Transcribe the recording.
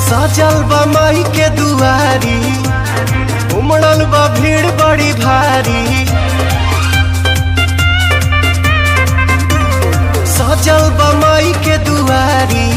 सजल बा माई के दुआरी, उमड़ल बा भीड़ बड़ी भारी। सजल बा माई के दुआरी,